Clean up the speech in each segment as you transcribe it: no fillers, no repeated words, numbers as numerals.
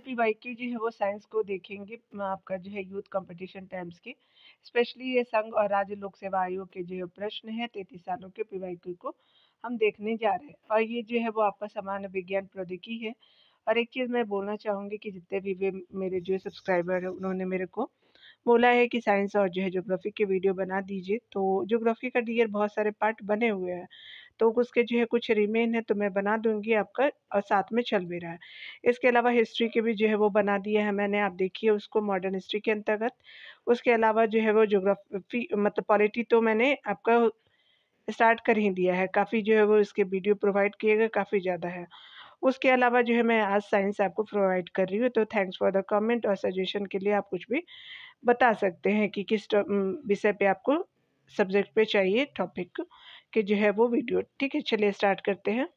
PYQ जो है वो साइंस को देखेंगे, आपका जो है यूथ कंपटीशन टाइम्स के, स्पेशली ये संघ और राज्य लोक सेवा आयोग के जो प्रश्न है 33 सालों के पीवाईक्यू को हम देखने जा रहे हैं। और ये जो है वो आपका सामान्य विज्ञान प्रौद्योगिकी है। और एक चीज़ मैं बोलना चाहूँगी कि जितने भी वे मेरे जो सब्सक्राइबर है उन्होंने मेरे को बोला है कि साइंस और जो है ज्योग्राफी के वीडियो बना दीजिए, तो ज्योग्राफी का डियर बहुत सारे पार्ट बने हुए हैं, तो उसके जो है कुछ रिमेन है तो मैं बना दूँगी आपका, और साथ में चल भी रहा है। इसके अलावा हिस्ट्री के भी जो है वो बना दिया है मैंने, आप देखिए उसको मॉडर्न हिस्ट्री के अंतर्गत। उसके अलावा जो है वो ज्योग्राफी मतलब पॉलिटी तो मैंने आपका स्टार्ट कर ही दिया है, काफ़ी जो है वो इसके वीडियो प्रोवाइड किए गए काफ़ी ज़्यादा है। उसके अलावा जो है मैं आज साइंस आपको प्रोवाइड कर रही हूँ, तो थैंक्स फॉर द कमेंट और सजेशन के लिए आप कुछ भी बता सकते हैं कि किस विषय पे आपको सब्जेक्ट पे चाहिए टॉपिक के जो है वो वीडियो। ठीक है, चलिए स्टार्ट करते हैं।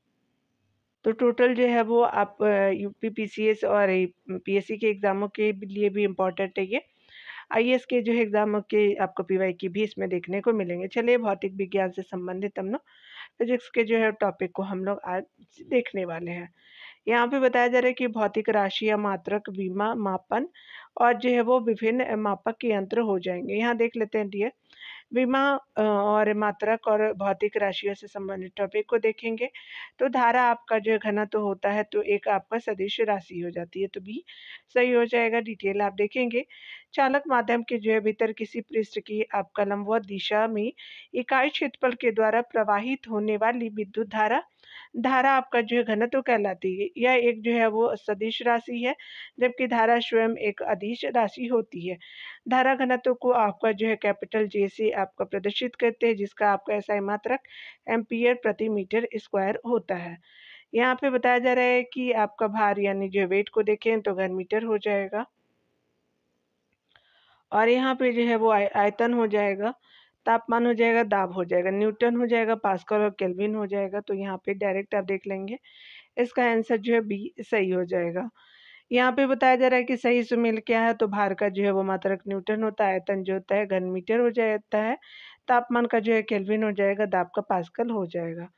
तो टोटल जो है वो आप यूपी पीसीएस और पीएससी के एग्ज़ामों के लिए भी इम्पोर्टेंट है ये। आईएएस के जो है एग्ज़ामों के आपको पीवाईक्यू भी इसमें देखने को मिलेंगे। चलिए भौतिक विज्ञान से संबंधित हम लोग फिजिक्स के जो है टॉपिक को हम लोग आज देखने वाले हैं। यहाँ पे बताया जा रहा है कि भौतिक राशि या मात्रक विमा मापन और जो है वो विभिन्न मापक के यंत्र हो जाएंगे। यहाँ देख लेते हैं डियर, विमा और मात्रक और भौतिक राशियों से संबंधित टॉपिक को देखेंगे। तो धारा आपका जो घनत्व होता है तो एक आपका सदिश राशि हो जाती है, तो बी सही हो जाएगा। डिटेल आप देखेंगे। चालक माध्यम के जो है भीतर किसी पृष्ठ की आपका लंबवत दिशा में इकाई क्षेत्रफल के द्वारा प्रवाहित होने वाली विद्युत धारा धारा आपका जो है घनत्व कहलाती है। यह एक जो है वो सदिश राशि है, जबकि धारा स्वयं एक अदिश राशि होती है। धारा घनत्व को आपका जो है कैपिटल जे से आपका प्रदर्शित करते हैं, जिसका आपका एसआई मात्रक एम्पियर प्रति मीटर स्क्वायर होता है। यहाँ पे बताया जा रहा है कि आपका भार यानी जो वेट को देखें तो घन मीटर हो जाएगा, और यहाँ पे जो है वो आयतन हो जाएगा, तापमान हो जाएगा, दाब हो जाएगा, न्यूटन हो जाएगा, पास्कल और केल्विन हो जाएगा। तो यहाँ पे डायरेक्ट आप देख लेंगे, इसका आंसर जो है बी सही हो जाएगा। यहाँ पे बताया जा रहा है कि सही सुमेल क्या है, तो भार का जो है वो मात्रक न्यूटन होता है, आयतन जो होता है घन मीटर हो जाता है, तापमान का जो है केल्विन हो जाएगा, दाब का पास्कल हो जाएगा।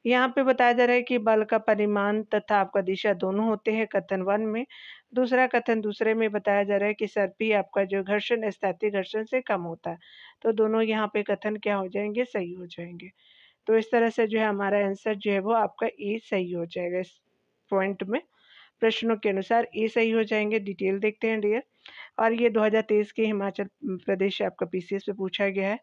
यहाँ पे बताया जा रहा है कि बल का परिमाण तथा आपका दिशा दोनों होते हैं, कथन 1 में। दूसरा कथन दूसरे में बताया जा रहा है कि सर्पी आपका जो घर्षण स्थैतिक घर्षण से कम होता है। तो दोनों यहाँ पे कथन क्या हो जाएंगे, सही हो जाएंगे। तो इस तरह से जो है हमारा आंसर जो है वो आपका ए सही हो जाएगा। इस पॉइंट में प्रश्नों के अनुसार ए सही हो जाएंगे। डिटेल देखते हैं डियर। और ये 2023 के हिमाचल प्रदेश आपका पीसीएस पे पूछा गया है।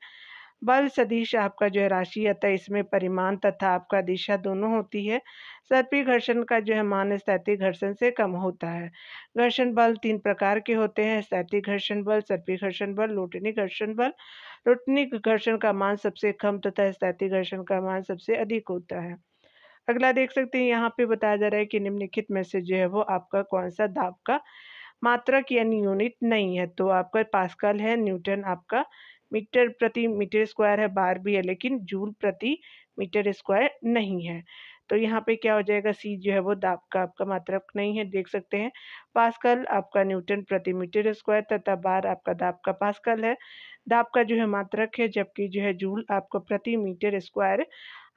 बल सदिश आपका जो है राशि, अतः इसमें परिमाण तथा आपका दिशा दोनों होती है। सर्पी घर्षण का जो है मान स्थैतिक घर्षण से कम होता है। घर्षण बल 3 प्रकार के होते हैं, स्थैतिक घर्षण बल, सर्पी घर्षण बल, लोटनी घर्षण बल। लोटनी घर्षण का मान सबसे कम तथा स्थैतिक घर्षण का मान सबसे अधिक होता है। अगला देख सकते हैं, यहाँ पे बताया जा रहा है कि निम्नलिखित में से जो है वो आपका कौन सा दाब का मात्रक यानी यूनिट नहीं है। तो आपका पास्कल है, न्यूटन आपका मीटर प्रति मीटर स्क्वायर है, बार भी है, लेकिन जूल प्रति मीटर स्क्वायर नहीं है। तो यहाँ पे क्या हो जाएगा, सी जो है वो दाब का आपका मात्रक नहीं है। देख सकते हैं, पास्कल आपका न्यूटन प्रति मीटर स्क्वायर तथा बार आपका दाब का पास्कल है। दाब का जो है मात्रक है, जबकि जो है जूल आपको प्रति मीटर स्क्वायर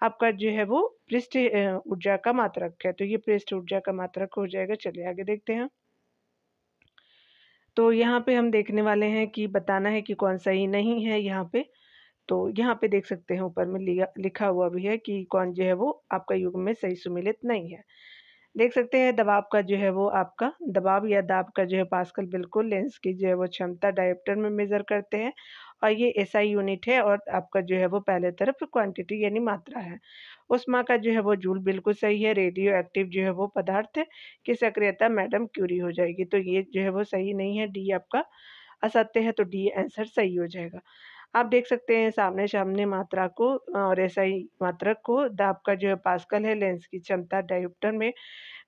आपका जो है वो पृष्ठ ऊर्जा का मात्रक है। तो ये पृष्ठ ऊर्जा का मात्रक हो जाएगा। चलिए आगे देखते हैं। तो यहाँ पे हम देखने वाले हैं कि बताना है कि कौन सही नहीं है यहाँ पे। तो यहाँ पे देख सकते हैं ऊपर में लिखा हुआ भी है कि कौन जो है वो आपका युग्म में सही सुमेलित नहीं है। देख सकते हैं दबाव का जो है वो आपका दबाव या दाब का जो है पास्कल बिल्कुल लेंस की जो है वो क्षमता डायोप्टर में मेज़र करते हैं, और ये एसआई यूनिट है, और आपका जो है वो पहले तरफ क्वांटिटी यानी मात्रा है। ऊष्मा का जो है वो जूल बिल्कुल सही है। रेडियो एक्टिव जो है वो पदार्थ की सक्रियता मैडम क्यूरी हो जाएगी, तो ये जो है वो सही नहीं है। डी आपका असत्य है, तो डी आंसर सही हो जाएगा। आप देख सकते हैं सामने-सामने मात्रा को और एसआई मात्रक को, दाब का जो है पास्कल है, लेंस की क्षमता डायोप्टर में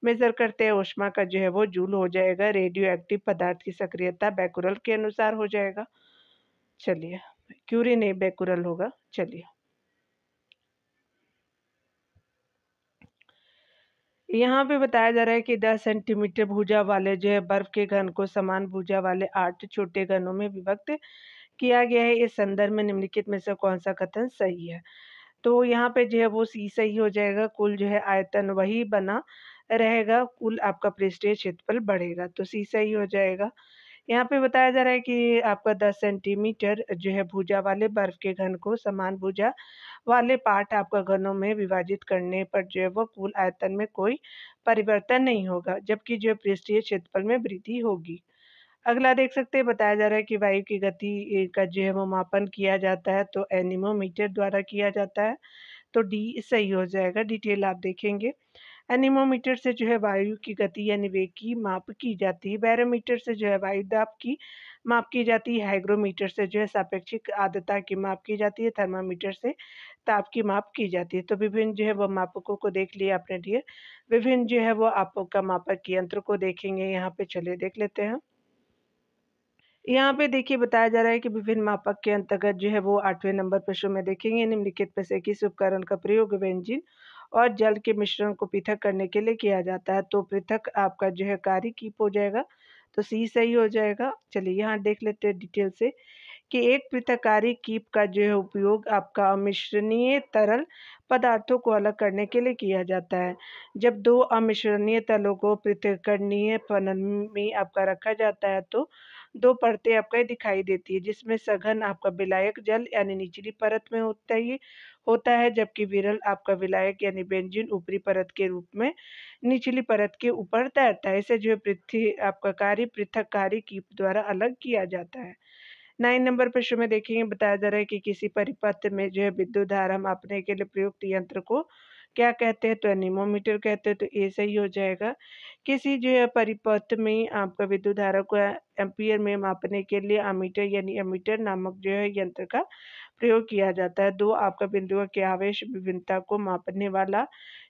मेज़र करते हैं, ऊष्मा का जो है वो जूल हो जाएगा, रेडियो एक्टिव पदार्थ की सक्रियता बैकुरल के अनुसार हो जाएगा। चलिए, क्यूरी नहीं बैकुरल होगा। चलिए, यहाँ पे बताया जा रहा है कि 10 सेंटीमीटर भुजा वाले जो है बर्फ के घन को समान भुजा वाले 8 छोटे घनों में विभक्त किया गया है। इस संदर्भ में निम्नलिखित में से कौन सा कथन सही है? तो यहाँ पे जो है वो सी सही हो जाएगा। कुल जो है आयतन वही बना, रहेगा, कुल आपका पृष्ठीय क्षेत्रफल बढ़ेगा। तो सी सही हो जाएगा। यहाँ पे बताया जा रहा है कि आपका 10 सेंटीमीटर जो है भुजा वाले बर्फ के घन को समान भुजा वाले पार्ट आपका घनों में विभाजित करने पर जो है वो कुल आयतन में कोई परिवर्तन नहीं होगा, जबकि जो है पृष्ठीय क्षेत्रफल में वृद्धि होगी। अगला देख सकते हैं, बताया जा रहा है कि वायु की गति का जो है वो मापन किया जाता है तो एनीमोमीटर द्वारा किया जाता है। तो डी सही हो जाएगा। डिटेल आप देखेंगे। एनीमोमीटर से जो है वायु की गति यानी वेग की माप की जाती है। बैरोमीटर से जो है वायु दाब की माप की जाती है। हाइग्रोमीटर से जो है सापेक्षिक आर्द्रता की माप की जाती है। थर्मामीटर से ताप की माप की जाती है। तो विभिन्न जो है वो मापकों को देख लिया आपने डियर। विभिन्न जो है वो आपका मापक के यंत्र को देखेंगे। यहाँ पे चलिए देख लेते हैं। यहाँ पे देखिए बताया जा रहा है कि विभिन्न मापक के अंतर्गत जो है वो 8वें नंबर प्रश्न में देखेंगे, निम्नलिखित में से किस उपकरण का प्रयोग बेंजीन और जल के मिश्रण को पृथक करने के लिए किया जाता है। तो पृथक आपका जो है कार्य कीप हो जाएगा। तो सी सही हो जाएगा। चलिए यहाँ देख लेते हैं डिटेल से कि एक पृथककारी कीप का जो है उपयोग आपका अमिश्रणीय तरल पदार्थों को अलग करने के लिए किया जाता है। जब दो अमिश्रणीय तलों को पृथक्करणीय फलन में आपका रखा जाता है तो दो परतें आपको दिखाई देती है, जिसमें सघन आपका विलायक जल यानी निचली परत में होता है, जबकि विरल आपका विलायक यानी बेंजीन ऊपरी परत के रूप में निचली परत के ऊपर तैरता है। इसे जो है पृथ्वी आपका कार्य पृथककारी कीप द्वारा अलग किया जाता है। 9 नंबर प्रश्न में देखेंगे, बताया जा रहा है कि किसी परिपथ में जो है विद्युत धारा मापने के लिए प्रयुक्त यंत्र को क्या कहते हैं। तो एनीमोमीटर कहते हैं। तो ये सही हो जाएगा। किसी जो है परिपथ में आपका विद्युत धारा को एम्पीयर में मापने के लिए अमीटर यानी एमीटर नामक जो है यंत्र का प्रयोग किया जाता है। दो आपका बिंदुओं के आवेश विभिन्नता को मापने वाला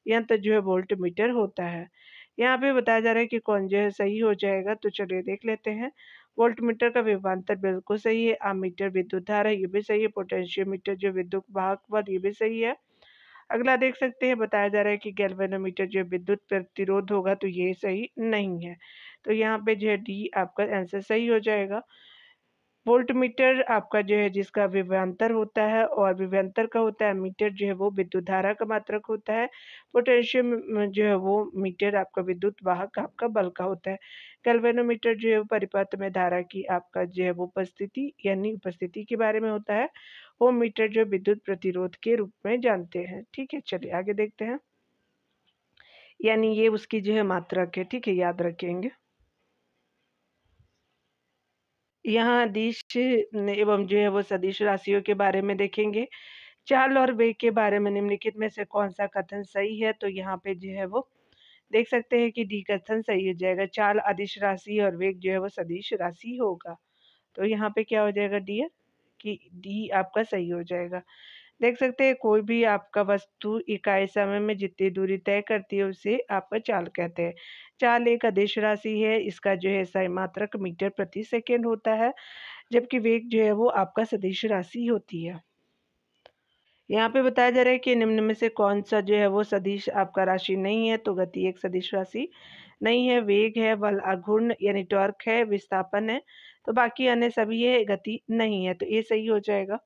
यंत्र जो है वोल्ट मीटर होता है। यहाँ पे बताया जा रहा है कि कौन जो है सही हो जाएगा। तो चलिए देख लेते हैं। वोल्टमीटर का विभवांतर बिल्कुल सही है। अमीटर विद्युत धारा ये भी सही है। पोटेंशियोमीटर जो विद्युत वाहक बल ये भी सही है। अगला देख सकते हैं, बताया जा रहा है कि गैल्वेनोमीटर जो विद्युत प्रतिरोध होगा तो ये सही नहीं है। तो यहाँ पे जो है डी आपका आंसर सही हो जाएगा। वोल्टमीटर आपका जो है जिसका विभवांतर होता है और विभवांतर का होता है। मीटर जो है वो विद्युत धारा का मात्रक होता है। पोटेंशियम जो है वो मीटर आपका विद्युत वाहक आपका बल का होता है। गैल्वेनोमीटर जो है वो परिपथ में धारा की आपका जो है वो उपस्थिति यानी उपस्थिति के बारे में होता है। ओम मीटर जो विद्युत प्रतिरोध के रूप में जानते हैं। ठीक है, चलिए आगे देखते हैं। यानी ये उसकी जो है मात्रक है। ठीक है, याद रखेंगे। यहाँ अदिश एवं जो है वो सदिश राशियों के बारे में देखेंगे। चाल और वेग के बारे में निम्नलिखित में से कौन सा कथन सही है। तो यहाँ पे जो है वो देख सकते हैं कि डी कथन सही हो जाएगा। चाल अदिश राशि और वेग जो है वो सदिश राशि होगा। तो यहाँ पे क्या हो जाएगा डियर कि डी आपका सही हो जाएगा। देख सकते हैं कोई भी आपका वस्तु इकाई समय में जितनी दूरी तय करती है उसे आपका चाल कहते हैं। चाल एक अदिश राशि है। इसका जो है सही मात्रक मीटर प्रति सेकेंड होता है, जबकि वेग जो है वो आपका सदिश राशि होती है। यहाँ पे बताया जा रहा है कि निम्न में से कौन सा जो है वो सदिश आपका राशि नहीं है। तो गति एक सदिश राशि नहीं है। वेग है, बल आघूर्ण यानी टॉर्क है, विस्थापन है। तो बाकी अन्य सभी है, गति नहीं है। तो ये सही हो जाएगा।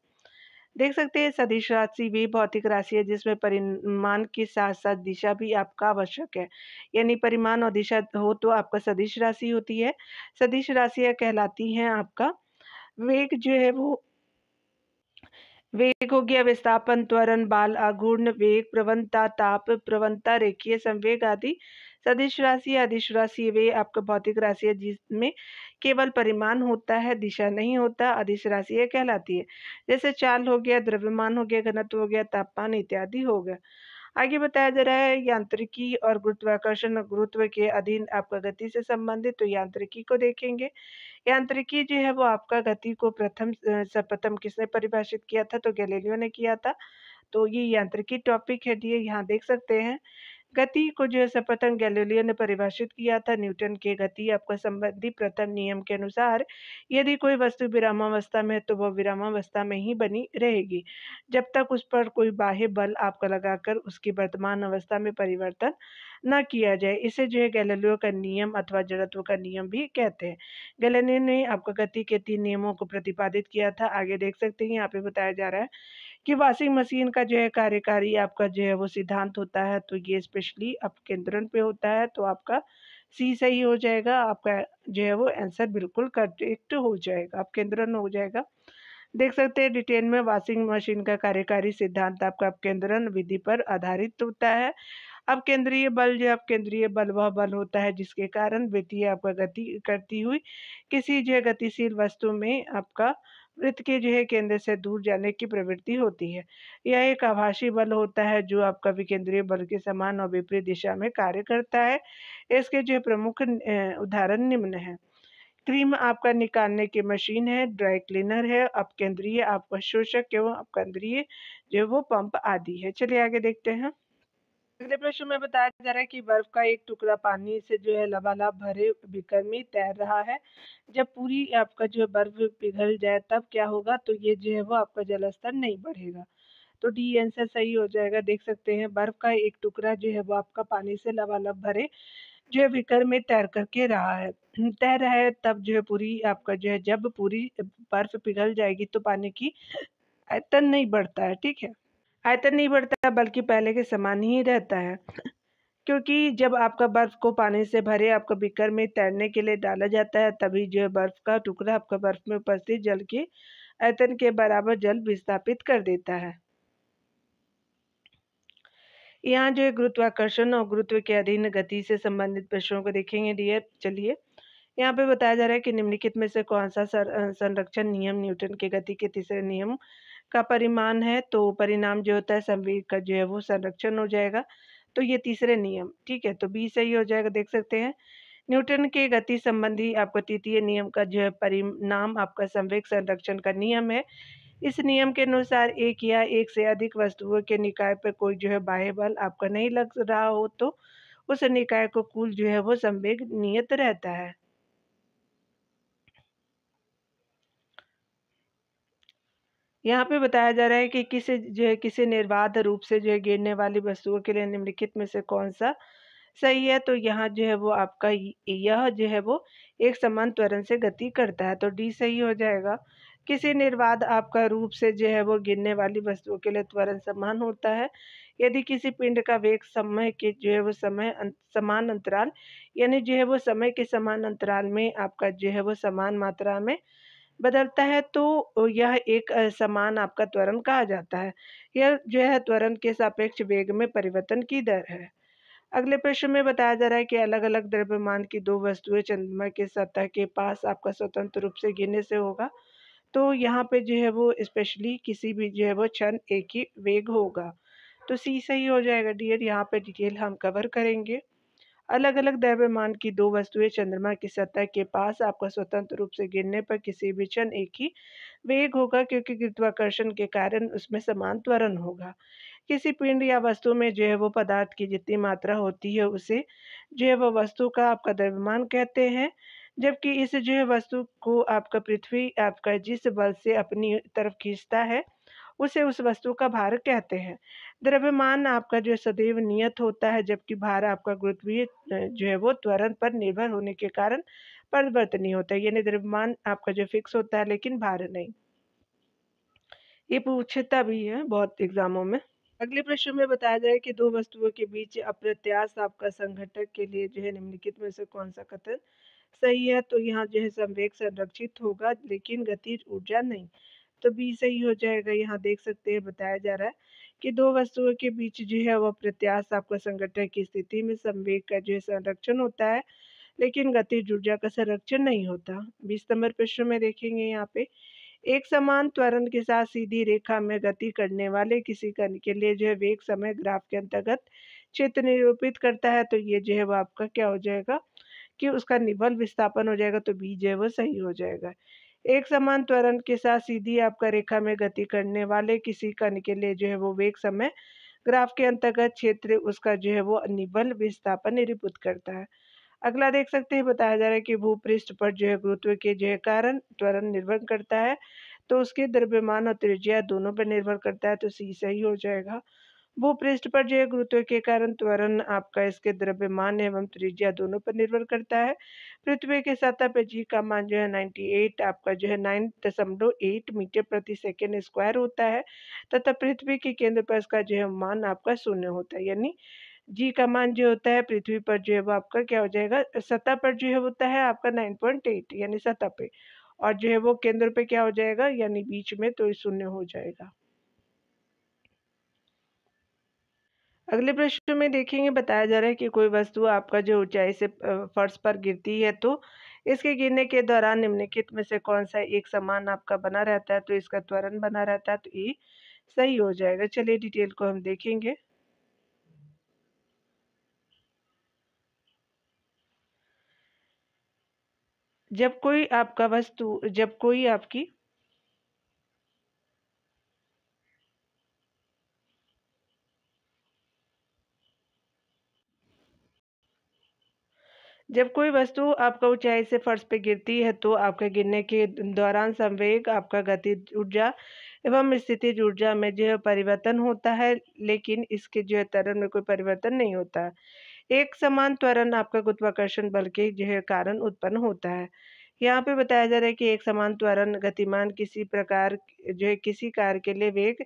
देख सकते हैं सदिश राशि भी भौतिक राशि है जिसमें परिमाण के साथ साथ दिशा भी आपका आवश्यक है। यानी परिमाण और दिशा हो तो आपका सदिश राशि होती है। सदिश राशियाँ कहलाती हैं आपका। वेग जो है वो वेग हो गया, विस्थापन, त्वरण, बाल आघूर्ण, वेग, प्रवणता, ताप प्रवणता, रेखीय संवेग आदि सदिश राशि अदिश राशि वे आपका भौतिक राशि है जिसमें केवल परिमाण होता है, दिशा नहीं होता। अदिश राशि कहलाती है। जैसे चाल हो गया, द्रव्यमान हो गया, घनत्व हो गया, तापमान इत्यादि हो गया। आगे बताया जा रहा है यांत्रिकी और गुरुत्वाकर्षण और गुरुत्व के अधीन आपका गति से संबंधित। तो यांत्रिकी को देखेंगे। यांत्रिकी जो है वो आपका गति को सर्वप्रथम किसने परिभाषित किया था। तो गैलीलियो ने किया था। तो ये यांत्रिकी टॉपिक है। ये यहाँ देख सकते हैं। गति को जो है सर्वप्रथम गैलीलियो ने परिभाषित किया था। न्यूटन के गति आपका संबंधी प्रथम नियम के अनुसार यदि कोई वस्तु विरामावस्था में है तो वह विरामावस्था में ही बनी रहेगी जब तक उस पर कोई बाह्य बल आपका लगाकर उसकी वर्तमान अवस्था में परिवर्तन ना किया जाए। इसे जो है गैलीलियो का नियम अथवा जड़त्व का नियम भी कहते हैं। गैलीलियो ने आपका गति के 3 नियमों को प्रतिपादित किया था। आगे देख सकते हैं यहाँ पे बताया जा रहा है कि वॉशिंग मशीन का जो है कार्यकारी आपका जो है वो सिद्धांत होता है, तो ये स्पेशली अपकेंद्रण पे होता है, तो आपका सी सही हो जाएगा। आपका जो है वो आंसर बिल्कुल करेक्ट हो जाएगा, अपकेंद्रण हो जाएगा। देख सकते हैं डिटेल में वॉशिंग मशीन का कार्यकारी सिद्धांत आपका अपकेंद्रण विधि पर आधारित होता है। अपकेंद्रीय बल जो अपकेंद्रीय बल वह बल होता है जिसके कारण वृत्तीय आपका गति करती हुई किसी जो है गतिशील वस्तु में आपका वृत्त के जो है केंद्र से दूर जाने की प्रवृत्ति होती है। यह एक आभासी बल होता है जो आपका विकेंद्रीय बल के समान और विपरीत दिशा में कार्य करता है। इसके जो प्रमुख उदाहरण निम्न है। क्रीम आपका निकालने की मशीन है, ड्राई क्लीनर है, अपकेंद्रीय आपका शोषक एवं अपकेंद्रीय जो वो पंप आदि है। चलिए आगे देखते हैं। अगले प्रश्न में बताया जा रहा है कि बर्फ का एक टुकड़ा पानी से जो है लबालब भरे बीकर में तैर रहा है। जब पूरी आपका जो है बर्फ पिघल जाए तब क्या होगा? तो ये जो है वो आपका जल स्तर नहीं बढ़ेगा। तो डी आंसर सही हो जाएगा। देख सकते हैं बर्फ का एक टुकड़ा जो है वो आपका पानी से लबालब भरे जो है बीकर में तैर करके रहा है। तैर रहा है तब जो है पूरी आपका जो है जब पूरी बर्फ पिघल जाएगी तो पानी की आयतन नहीं बढ़ता है, ठीक है। आयतन नहीं बढ़ता बल्कि पहले के समान ही रहता है, क्योंकि जब आपका बर्फ को पानी से भरे आपका बीकर में तैरने के लिए डाला जाता है तभी जो है बर्फ का टुकड़ा आपका बर्फ में उपस्थित जल के आयतन के बराबर जल विस्थापित कर देता है। यहाँ जो है गुरुत्वाकर्षण और गुरुत्व के अधीन गति से संबंधित प्रश्नों को देखेंगे डियर। चलिए यहाँ पे बताया जा रहा है कि निम्नलिखित में से कौन सा संरक्षण नियम न्यूटन के गति के तीसरे नियम का परिमाण है? तो परिणाम जो होता है संवेग का जो है वो संरक्षण हो जाएगा। तो ये तीसरे नियम, ठीक है, तो बी सही हो जाएगा। देख सकते हैं न्यूटन के गति संबंधी आपका तृतीय नियम का जो है परिणाम आपका संवेग संरक्षण का नियम है। इस नियम के अनुसार एक या एक से अधिक वस्तुओं के निकाय पर कोई जो है बाह्य बल आपका नहीं लग रहा हो तो उस निकाय को कुल जो है वो संवेग नियत रहता है। यहाँ पे बताया जा रहा है कि किसी निर्बाध रूप से जो है गिरने वाली वस्तुओं के लिए निम्नलिखित में से कौन सा सही है? तो यहाँ जो है वो आपका यह जो है वो एक समान त्वरण से गति करता है, तो डी सही हो जाएगा। किसी निर्बाध आपका रूप से जो है वो गिरने वाली वस्तुओं के लिए त्वरण समान होता है यदि किसी पिंड का वेग समय के जो है वो समान अंतराल यानी जो है वो समय के समान अंतराल में आपका जो है वो समान मात्रा में बदलता है तो यह एक समान आपका त्वरण कहा जाता है। यह जो है त्वरण के सापेक्ष वेग में परिवर्तन की दर है। अगले प्रश्न में बताया जा रहा है कि अलग-अलग द्रव्यमान की दो वस्तुएं चंद्रमा की सतह के पास आपका स्वतंत्र रूप से गिरने से होगा। तो यहाँ पे जो है वो स्पेशली किसी भी जो है वो क्षण एक ही वेग होगा। तो सी सही हो जाएगा डियर। यहाँ पे डिटेल हम कवर करेंगे। अलग-अलग द्रव्यमान की दो वस्तुएं चंद्रमा की सतह के पास आपका स्वतंत्र रूप से गिरने पर किसी भी क्षण एक ही वेग होगा क्योंकि गुरुत्वाकर्षण के कारण उसमें समान त्वरण होगा। किसी पिंड या वस्तु में जो है वो पदार्थ की जितनी मात्रा होती है उसे जो है वो वस्तु का आपका द्रव्यमान कहते हैं। जबकि इस जो है वस्तु को आपका पृथ्वी आपका जिस बल से अपनी तरफ खींचता है उसे उस वस्तु का भार कहते हैं। द्रव्यमान आपका जो सदैव नियत होता है जबकि भार आपका गुरुत्वीय जो है वो त्वरण पर निर्भर होने के कारण परिवर्तनीय होता है। यानी द्रव्यमान आपका जो फिक्स होता है लेकिन भार नहीं। ये पूछता भी है बहुत एग्जामों में। अगले प्रश्न में बताया जाए कि दो वस्तुओं के बीच अप्रत्याश आपका संघटक के लिए जो है निम्नलिखित में से कौन सा कथन सही है? तो यहाँ जो है संवेग संरक्षित होगा लेकिन गतिज ऊर्जा नहीं। तो बी सही हो जाएगा। यहाँ देख सकते हैं बताया जा रहा है कि दो वस्तुओं के बीच जो है वो प्रत्यास्थ आपका संघटन की स्थिति में संवेग का जो है संरक्षण होता है लेकिन गतिज ऊर्जा का संरक्षण नहीं होता। 20 नंबर प्रश्न में देखेंगे यहाँ पे एक समान त्वरण के साथ सीधी रेखा में गति करने वाले किसी कण के लिए जो है वेग समय ग्राफ के अंतर्गत क्षेत्र निरूपित करता है। तो ये जो है वो आपका क्या हो जाएगा कि उसका निबल विस्थापन हो जाएगा। तो बी जो है वो सही हो जाएगा। एक समान त्वरण के साथ सीधी आपका रेखा में गति करने वाले किसी कण के लिए जो है वो वेग समय ग्राफ के अंतर्गत क्षेत्र उसका जो है वो निबल विस्थापन निरूपित करता है। अगला देख सकते हैं बताया जा रहा है कि भूपृष्ठ पर जो है गुरुत्व के जो है कारण त्वरण निर्भर करता है तो उसके द्रव्यमान और त्रिज्या दोनों पर निर्भर करता है। तो सी सही हो जाएगा। भूपृष्ठ पर जो है गुरुत्व के कारण त्वरण आपका इसके द्रव्यमान एवं त्रिज्या दोनों पर निर्भर करता है। पृथ्वी की सतह पे जी का मान जो है 98 आपका जो है 9.8 मीटर प्रति सेकेंड स्क्वायर होता है तथा पृथ्वी के केंद्र पर इसका जो है मान आपका 0 होता है। यानी जी का मान जो होता है पृथ्वी पर जो है वो आपका क्या हो जाएगा, सतह पर जो है होता है आपका 9.8 यानी सतह पे, और जो है वो केंद्र पे क्या हो जाएगा यानी बीच में, तो 0 हो जाएगा। अगले प्रश्न में देखेंगे, बताया जा रहा है कि कोई वस्तु आपका जो ऊंचाई से फर्श पर गिरती है तो इसके गिरने के दौरान निम्नलिखित में से कौन सा एक समान आपका बना रहता है, तो इसका त्वरण बना रहता है, तो ये सही हो जाएगा। चलिए डिटेल को हम देखेंगे। जब कोई आपका वस्तु जब कोई आपकी जब कोई वस्तु आपका ऊंचाई से फर्श पे गिरती है तो आपके गिरने के दौरान संवेग आपका गतिज ऊर्जा एवं स्थितिज ऊर्जा में जो है परिवर्तन होता है, लेकिन इसके जो है त्वरण में कोई परिवर्तन नहीं होता है। एक समान त्वरण आपका गुरुत्वाकर्षण बल के जो है कारण उत्पन्न होता है। यहाँ पे बताया जा रहा है कि एक समान त्वरण गतिमान किसी प्रकार जो है किसी कार्य के लिए वेग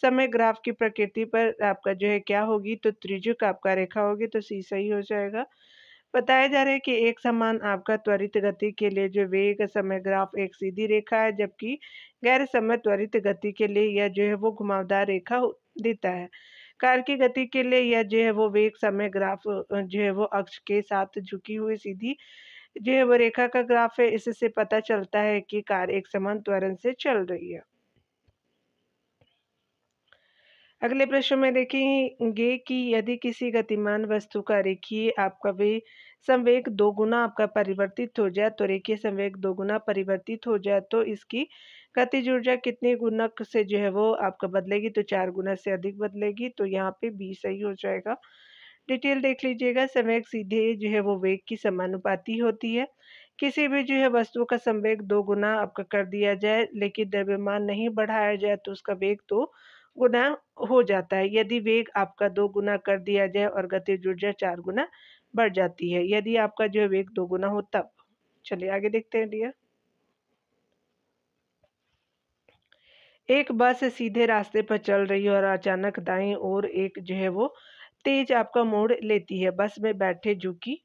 समय ग्राफ की प्रकृति पर आपका जो है क्या होगी, तो त्रिज्यक आपका रेखा होगी, तो सी सही हो जाएगा। बताया जा रहा है कि एक समान आपका त्वरित गति के लिए जो वेग समय ग्राफ एक सीधी रेखा है, जबकि गैर समय त्वरित गति के लिए यह जो है वो घुमावदार रेखा देता है। कार की गति के लिए यह जो है वो वेग समय ग्राफ जो है वो अक्ष के साथ झुकी हुई सीधी जो है वो रेखा का ग्राफ है। इससे पता चलता है कि कार एक समान त्वरण से चल रही है। अगले प्रश्न में देखेंगे कि यदि किसी गतिमान वस्तु का रेखीय आपका वे संवेग दो गुना आपका परिवर्तित हो जाए, तो रेखीय संवेग दो गुना परिवर्तित हो जाए तो इसकी गतिज ऊर्जा कितने गुणक से जो है वो आपका बदलेगी, तो 4 गुना से अधिक बदलेगी, तो यहाँ पे बी सही हो जाएगा। डिटेल देख लीजिएगा। संवेग सीधे जो है वो वेग की समानुपाती होती है। किसी भी जो है वस्तु का संवेग दो गुना आपका कर दिया जाए लेकिन द्रव्यमान नहीं बढ़ाया जाए तो उसका वेग दो गुना हो जाता है। यदि वेग आपका दो गुना कर दिया जाए और गतिज ऊर्जा 4 गुना बढ़ जाती है, यदि आपका जो है वेग दो गुना हो तब। चलिए आगे देखते हैं डियर। एक बस सीधे रास्ते पर चल रही है और अचानक दाईं ओर एक जो है वो तेज आपका मोड़ लेती है। बस में बैठे झुकी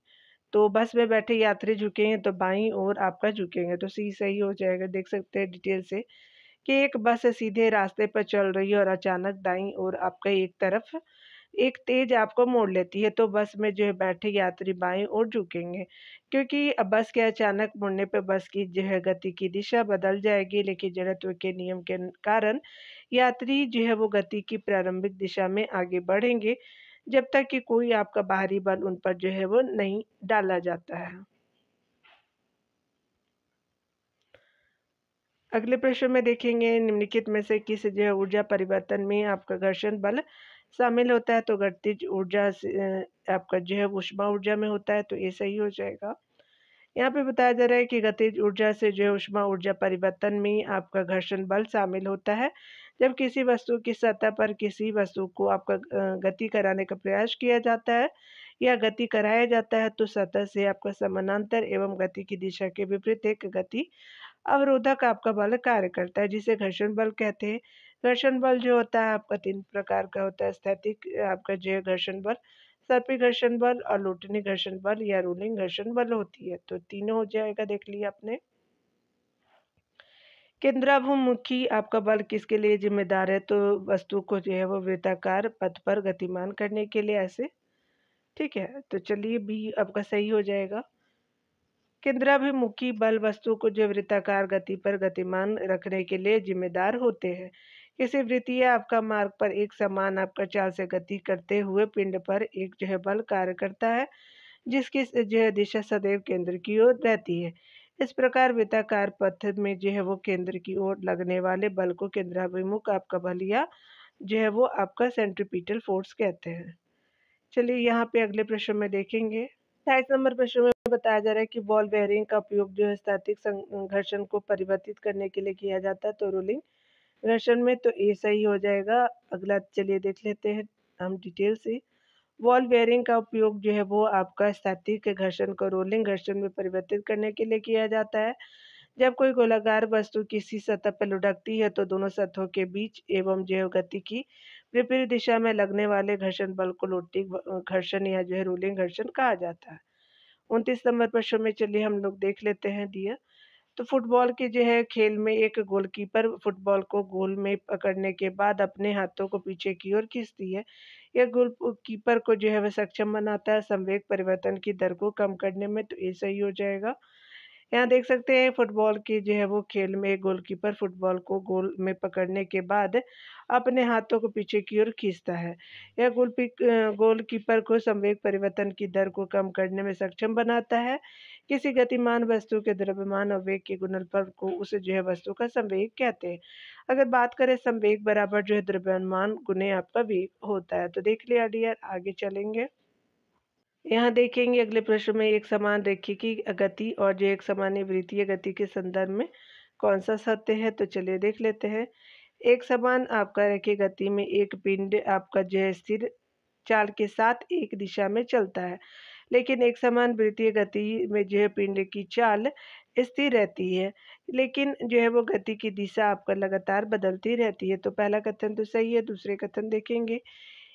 तो बस में बैठे यात्री झुकेंगे तो बाईं ओर आपका झुकेंगे, तो सी सही हो जाएगा। देख सकते हैं डिटेल से कि एक बस सीधे रास्ते पर चल रही है और अचानक दाईं ओर आपका एक तरफ एक तेज आपको मोड़ लेती है तो बस में जो है बैठे यात्री बाईं ओर झुकेंगे, क्योंकि अब बस के अचानक मुड़ने पर बस की जो है गति की दिशा बदल जाएगी, लेकिन जड़त्व के नियम के कारण यात्री जो है वो गति की प्रारंभिक दिशा में आगे बढ़ेंगे जब तक कि कोई आपका बाहरी बल उन पर जो है वो नहीं डाला जाता है। अगले प्रश्न में देखेंगे, निम्नलिखित में से किस जो है ऊर्जा परिवर्तन में आपका घर्षण बल शामिल होता है, तो गतिज ऊर्जा से आपका जो है ऊष्मा ऊर्जा में होता है, तो ये सही हो जाएगा। यहाँ पे बताया जा रहा है कि गतिज ऊर्जा से जो है ऊष्मा ऊर्जा परिवर्तन में आपका घर्षण बल शामिल होता है। जब किसी वस्तु की सतह पर किसी वस्तु को आपका गति कराने का प्रयास किया जाता है या गति कराया जाता है तो सतह से आपका समानांतर एवं गति की दिशा के विपरीत एक गति अवरोधक आपका बल कार्य करता है, जिसे घर्षण बल कहते हैं। घर्षण बल जो होता है आपका 3 प्रकार का होता है। स्थैतिक आपका जो है घर्षण बल, सर्पी घर्षण बल और लुटिनी घर्षण बल या रोलिंग घर्षण बल होती है, तो तीनों हो जाएगा। देख लिया आपने। केंद्राभिमुखी आपका बल किसके लिए जिम्मेदार है, तो वस्तु को जो है वो वृत्ताकार पथ पर गतिमान करने के लिए, ऐसे। ठीक है, तो चलिए बी आपका सही हो जाएगा। केंद्राभिमुखी बल वस्तु को जो वृत्ताकार गति पर गतिमान रखने के लिए जिम्मेदार होते हैं। किसी वृत्तीय आपका मार्ग पर एक समान आपका चाल से गति करते हुए पिंड पर एक जो है बल कार्य करता है, जिसकी जो है दिशा सदैव केंद्र की ओर रहती है। इस प्रकार वृत्ताकार पथ में जो है वो केंद्र की ओर लगने वाले बल को केंद्राभिमुख आपका बल या जो है वो आपका सेंट्रीपिटल फोर्स कहते हैं। चलिए यहाँ पे अगले प्रश्न में देखेंगे। 28 नंबर प्रश्न में बताया जा रहा है कि बॉल बेयरिंग का उपयोग जो है स्थैतिक घर्षण को परिवर्तित करने के लिए किया जाता है, तो रोलिंग घर्षण में, तो ए सही हो जाएगा। अगला चलिए देख लेते हैं। हम डिटेल से बॉल बेयरिंग का उपयोग जो है वो आपका स्थैतिक घर्षण को रोलिंग घर्षण में परिवर्तित करने के लिए किया जाता है। जब कोई गोलाकार वस्तु किसी सतह पर लुढ़कती है तो दोनों सतहों के बीच एवं जो है गति की विपरीत दिशा में लगने वाले घर्षण बल को लोटिंग घर्षण या जो है रोलिंग घर्षण कहा जाता है। 29 नंबर प्रश्न में चलिए हम लोग देख लेते हैं डियर। तो फुटबॉल के जो है खेल में एक गोलकीपर फुटबॉल को गोल में पकड़ने के बाद अपने हाथों को पीछे की ओर खींचती है। यह गोलकीपर को जो है वह सक्षम बनाता है संवेग परिवर्तन की दर को कम करने में, तो ये सही हो जाएगा। यहाँ देख सकते हैं फुटबॉल की जो है वो खेल में एक गोलकीपर फुटबॉल को गोल में पकड़ने के बाद अपने हाथों को पीछे की ओर खींचता है। यह गोलकीपर को संवेग परिवर्तन की दर को कम करने में सक्षम बनाता है। किसी गतिमान वस्तु के द्रव्यमान और वेग के गुणनफल को उस जो है वस्तु का संवेग कहते हैं। अगर बात करें संवेग बराबर जो है द्रव्यमान गुने आपका वेग होता है। तो देख लिया डियर, आगे चलेंगे। यहाँ देखेंगे अगले प्रश्न में एक समान रेखीय गति और जो एक समानुवृत्तीय गति के संदर्भ में कौन सा सत्य है, तो चलिए देख लेते हैं। एक समान आपका रेखीय गति में एक पिंड आपका जो है स्थिर चाल के साथ एक दिशा में चलता है, लेकिन एक समान वृत्तीय गति में जो है पिंड की चाल स्थिर रहती है, लेकिन जो है वो गति की दिशा आपका लगातार बदलती रहती है। तो पहला कथन तो सही है। दूसरे कथन देखेंगे।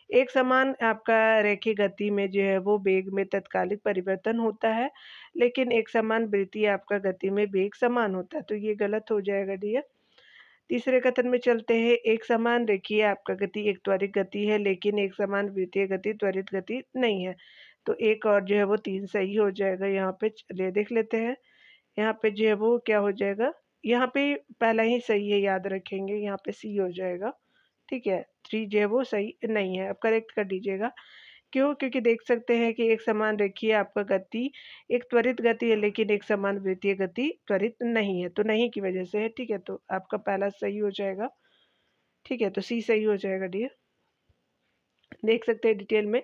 एक समान आपका रेखीय गति में जो है वो वेग में तत्कालिक परिवर्तन होता है, लेकिन एक समान वृत्तीय आपका गति में वेग समान होता है, तो ये गलत हो जाएगा डियर। तीसरे कथन में चलते हैं। एक समान रेखीय आपका गति एक त्वरित गति है, लेकिन एक समान वृत्तीय गति त्वरित गति नहीं है, तो एक और जो है वो 3 सही हो जाएगा। यहाँ पे चलिए देख लेते हैं। यहाँ पे जो है वो क्या हो जाएगा, यहाँ पे पहला ही सही है, याद रखेंगे, यहाँ पे सी हो जाएगा। ठीक है, 3 जो है वो सही नहीं है, अब करेक्ट कर दीजिएगा। क्यों? क्योंकि देख सकते हैं कि एक समान रेखीय आपका गति एक त्वरित गति है, लेकिन एक समान वृत्तीय गति त्वरित नहीं है, तो नहीं की वजह से है। ठीक है, तो आपका पहला सही हो जाएगा। ठीक है, तो सी सही हो जाएगा डियर। देख सकते हैं डिटेल में।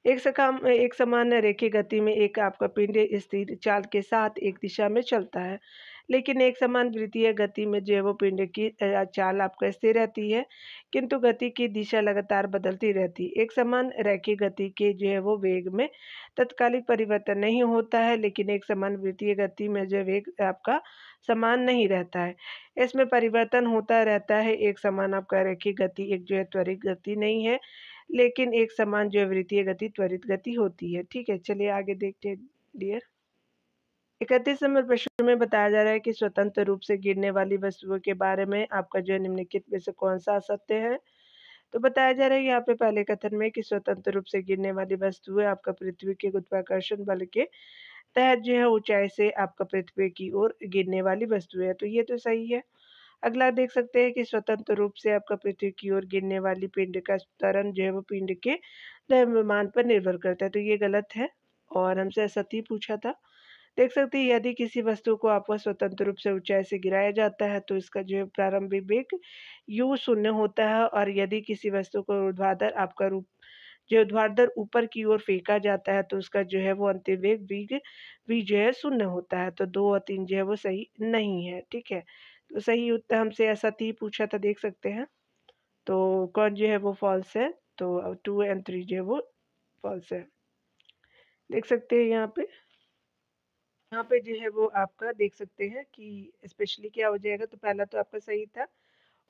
एक समान रेखीय गति में एक आपका पिंड स्थिर चाल के साथ एक दिशा में चलता है, लेकिन एक समान वृत्तीय गति में जो है वो पिंड की चाल आपका स्थिर रहती है, किंतु गति की दिशा लगातार बदलती रहती है। एक समान रेखीय गति के जो है वो वेग में तत्कालिक परिवर्तन नहीं होता है, लेकिन एक समान वृत्तीय गति में जो वेग आपका समान नहीं रहता है, इसमें परिवर्तन होता रहता है। एक समान आपका रेखीय गति एक जो है त्वरित गति नहीं है, लेकिन एक समान जो है वृत्तीय गति त्वरित गति होती है। ठीक है, चलिए आगे देखते हैं डियर। 31 नंबर प्रश्न में बताया जा रहा है कि स्वतंत्र रूप से गिरने वाली वस्तुओं के बारे में आपका जो है निम्नलिखित में से कौन सा असत्य है। तो बताया जा रहा है यहाँ पे पहले कथन में कि स्वतंत्र रूप से गिरने वाली वस्तुएं आपका पृथ्वी के गुरुत्वाकर्षण बल के तहत जो है ऊंचाई से आपका पृथ्वी की ओर गिरने वाली वस्तुएं है, तो ये तो सही है। अगला देख सकते हैं कि स्वतंत्र रूप से आपका पृथ्वी की ओर गिरने वाली पिंड का त्वरण जो है वो पिंड के द्रव्यमान पर निर्भर करता है, तो ये गलत है और हमसे असत्य पूछा था। देख सकते हैं यदि किसी वस्तु को आपको स्वतंत्र रूप से ऊंचाई से गिराया जाता है तो इसका जो है प्रारंभिक वेग u शून्य होता है, और यदि किसी वस्तु को ऊर्ध्वाधर आपका रूप जो ऊर्ध्वाधर ऊपर की ओर फेंका जाता है तो उसका जो है वो अंतिम वेग v जो है शून्य होता है, तो 2 और 3 जो है वो सही नहीं है। ठीक है, तो सही उत्तर हमसे ऐसा 3 पूछा था, देख सकते हैं, तो कौन जो है वो फॉल्स है, तो 2 एंड 3 जो है वो फॉल्स है। देख सकते हैं यहाँ पे जो है वो आपका देख सकते हैं कि स्पेशली क्या हो जाएगा, तो पहला तो आपका सही था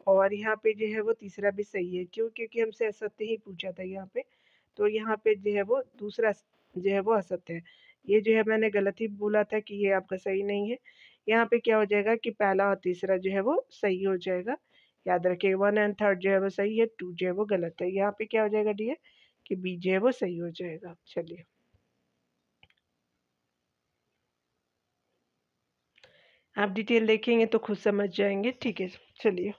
और यहाँ पे जो है वो तीसरा भी सही है। क्यों? क्योंकि हमसे असत्य ही पूछा था यहाँ पे, तो यहाँ पे जो है वो दूसरा जो है वो असत्य है। ये जो है मैंने गलत ही बोला था कि ये आपका सही नहीं है। यहाँ पे क्या हो जाएगा कि पहला और तीसरा जो है वो सही हो जाएगा। याद रखिए 1 एंड 3 जो है वो सही है, 2 जो है वो गलत है। यहाँ पे क्या हो जाएगा डियर कि बी जो है वो सही हो जाएगा। चलिए आप डिटेल देखेंगे तो खुद समझ जाएंगे। ठीक है, चलिए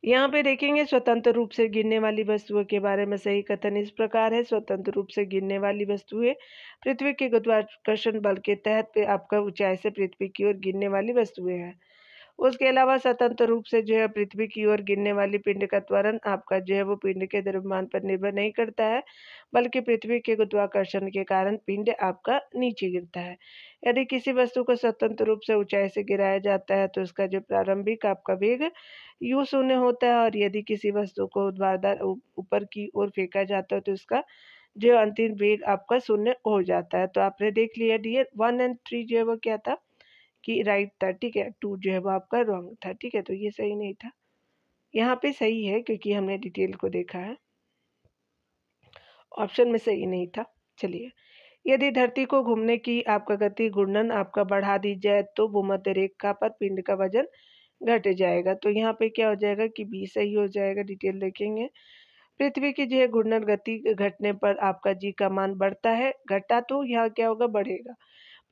यहाँ पे देखेंगे स्वतंत्र रूप से गिरने वाली वस्तुओं के बारे में सही कथन इस प्रकार है। स्वतंत्र रूप से गिरने वाली वस्तुएं पृथ्वी के गुरुत्वाकर्षण बल के तहत पे आपका ऊंचाई से पृथ्वी की ओर गिरने वाली वस्तुएं हैं। उसके अलावा स्वतंत्र रूप से जो है पृथ्वी की ओर गिरने वाली पिंड का त्वरण आपका जो है वो पिंड के द्रव्यमान पर निर्भर नहीं करता है, बल्कि पृथ्वी के गुरुत्वाकर्षण के कारण पिंड आपका नीचे गिरता है। यदि किसी वस्तु को स्वतंत्र रूप से ऊंचाई से गिराया जाता है तो उसका जो प्रारंभिक आपका वेग u शून्य होता है, और यदि किसी वस्तु को ऊर्ध्वाधर ऊपर की ओर फेंका जाता है तो उसका जो अंतिम वेग आपका शून्य हो जाता है। तो आपने देख लिया डियर 1 और 3 जो है वो क्या था कि राइट था, ठीक है। 2 जो है वो आपका रॉन्ग था, ठीक है। तो ये सही नहीं था, यहाँ पे सही है क्योंकि हमने डिटेल को देखा है, ऑप्शन में सही नहीं था। चलिए, यदि धरती को घूमने की आपका गति घूर्णन आपका बढ़ा दी जाए तो भूमध्य रेखा पर पिंड का वजन घट जाएगा। तो यहाँ पे क्या हो जाएगा कि बी सही हो जाएगा, डिटेल देखेंगे। पृथ्वी की जो है घूर्णन गति घटने पर आपका जी का मान बढ़ता है, घटा तो यहाँ क्या होगा, बढ़ेगा।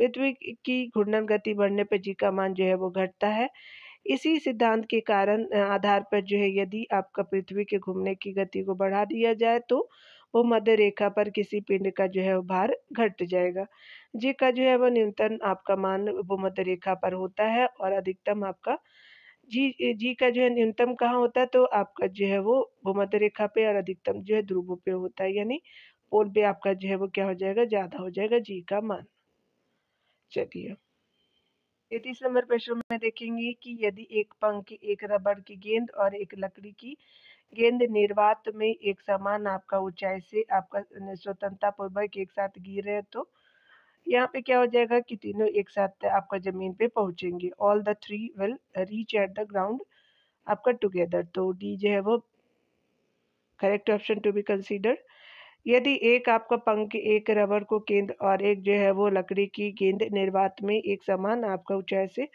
पृथ्वी की घूर्णन गति बढ़ने पर जी का मान जो है वो घटता है। इसी सिद्धांत के कारण आधार पर जो है यदि आपका पृथ्वी के घूमने की गति को बढ़ा दिया जाए तो वो मध्य रेखा पर किसी पिंड का जो है वो भार घट जाएगा। जी का जो है वो न्यूनतम आपका मान वो मध्य रेखा पर होता है, और अधिकतम आपका जी का जो है न्यूनतम कहाँ होता है, तो आपका जो है वो भूमध्य रेखा पे, और अधिकतम जो है ध्रुवों पे होता है, यानी पोल पे आपका जो है वो क्या हो जाएगा, ज्यादा हो जाएगा जी का मान। चलिए, 33 नंबर प्रश्न में देखेंगे कि यदि एक पंख, एक रबड़ की गेंद और एक लकड़ी की गेंद निर्वात में एक समान आपका ऊंचाई से आपका स्वतंत्रता पूर्वक एक साथ गिर रहे, तो यहाँ पे क्या हो जाएगा कि तीनों एक साथ आपका जमीन पे पहुंचेंगे। All the three will reach at the ground आपका टुगेदर। तो डी जो है वो correct option to be considered. यदि एक आपका पंख, एक रबर को गेंद और एक जो है वो लकड़ी की गेंद निर्वात में एक समान आपका ऊंचाई से